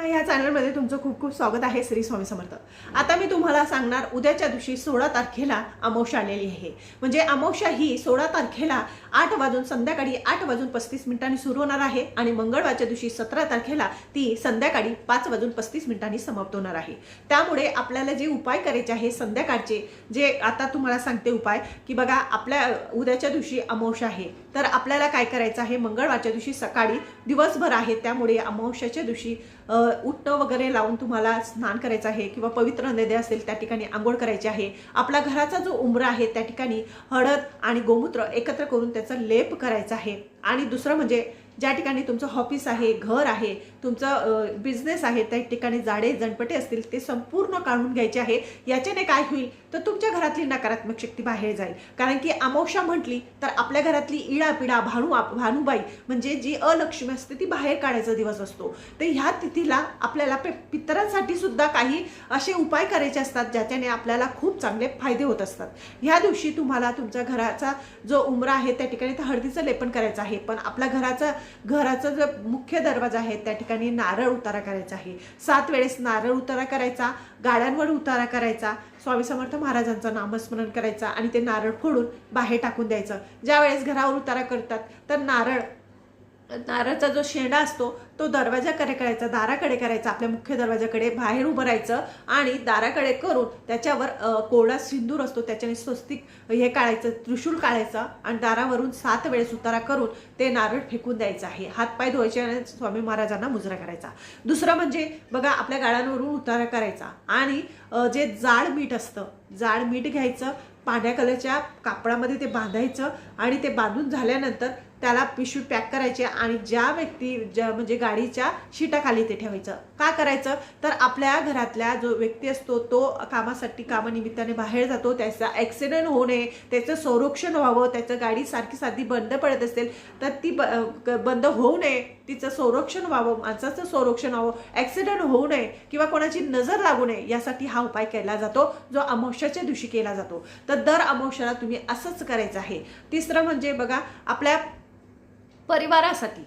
या चॅनलमध्ये तुमचं खूप खूप स्वागत आहे. श्री स्वामी समर्थ. आता मी तुम्हाला सांगणार उद्याच्या दिवशी 16 तारखेला अमावस्या आलेली आहे. म्हणजे अमावस्या ही 16 तारखेला संध्याकाळी 8:35 सुरू होणार आहे आणि मंगळवारच्या दिवशी 17 तारखेला ती संध्याकाळी 5:35 समाप्त होणार आहे. त्यामुळे आपल्याला जे उपाय करायचे आहे संध्याकाळचे, जे आता तुम्हाला सांगते उपाय, की बघा आपल्या उद्याच्या दिवशी अमावस्या आहे, तर आपल्याला काय करायचं आहे. मंगळवारच्या दिवशी सकाळी दिवसभर आहे, त्यामुळे अमावस्याच्या दिवशी उठणं वगैरे लावून तुम्हाला स्नान करायचं आहे किंवा पवित्र नदी असेल त्या ठिकाणी आंघोळ करायची आहे. आपला घराचा जो उंबरा आहे त्या ठिकाणी हळद आणि गोमूत्र एकत्र करून त्याचा लेप करायचा आहे. आणि दुसरं म्हणजे ज्या ठिकाणी तुमचं ऑफिस आहे, घर आहे, तुमचं बिझनेस आहे, त्या ठिकाणी जाडे जनपटे असतील ते संपूर्ण काढून घ्यायचे आहे. याच्याने काय होईल तर तुमच्या घरातली नकारात्मक शक्ती बाहेर जाईल. कारण की अमावस्या म्हटली तर आपल्या घरातली इडापिडा भानुबाई म्हणजे जी अलक्ष्मी असते ती बाहेर काढायचा दिवस असतो. तर ह्या तिथीला आपल्याला पितरांसाठी सुद्धा काही असे उपाय करायचे असतात ज्याच्याने आपल्याला खूप चांगले फायदे होत असतात. ह्या दिवशी तुम्हाला तुमच्या घराचा जो उंबरा आहे त्या ठिकाणी हळदीचं लेपन करायचं आहे. पण आपल्या घराचा जो मुख्य दरवाजा आहे त्या ठिकाणी नारळ उतारा करायचा आहे. 7 वेळेस नारळ उतारा करायचा, गाड्यांवर उतारा करायचा, स्वामी समर्थ महाराजांचं नामस्मरण करायचं आणि ते नारळ फोडून बाहेर टाकून द्यायचं. ज्या वेळेस घरावर उतारा करतात तर नारळाचा जो शेंडा असतो तो दरवाजाकडे करायचा, दाराकडे करायचा, आपल्या मुख्य दरवाजाकडे बाहेर उभं राहायचं आणि दाराकडे करून त्याच्यावर कोरडा सिंदूर असतो त्याच्याने स्वस्तिक हे काढायचं, त्रिशूल काढायचं आणि दारावरून 7 वेळेस उतारा करून ते नारळ फेकून द्यायचं आहे. हातपाय धुवायचे आणि स्वामी महाराजांना मुजरा करायचा. दुसरं म्हणजे बघा आपल्या गाळ्यांवरून उतारा करायचा आणि जे जाड मीठ असतं, जाड मीठ घ्यायचं, पांढऱ्या कलरच्या कापडामध्ये ते बांधायचं आणि ते बांधून झाल्यानंतर त्याला पिशवी पॅक करायचे आणि म्हणजे गाडीच्या शीटाखाली ते ठेवायचं. का करायचं तर आपल्या घरातल्या जो व्यक्ती असतो तो कामानिमित्ताने बाहेर जातो, त्याचा ॲक्सिडेंट होऊ नये, त्याचं संरक्षण व्हावं, त्याचं गाडी साधी बंद पडत असेल तर ती बंद होऊ नये, तिचं संरक्षण व्हावं, माणसाचं संरक्षण व्हावं, ॲक्सिडेंट होऊ नये किंवा कोणाची नजर लागू नये यासाठी हा उपाय केला जातो जो अमावस्याच्या दिवशी केला जातो. तर दर अमावस्याला तुम्ही असंच करायचं आहे. तिसरं म्हणजे बघा आपल्या परिवारासाठी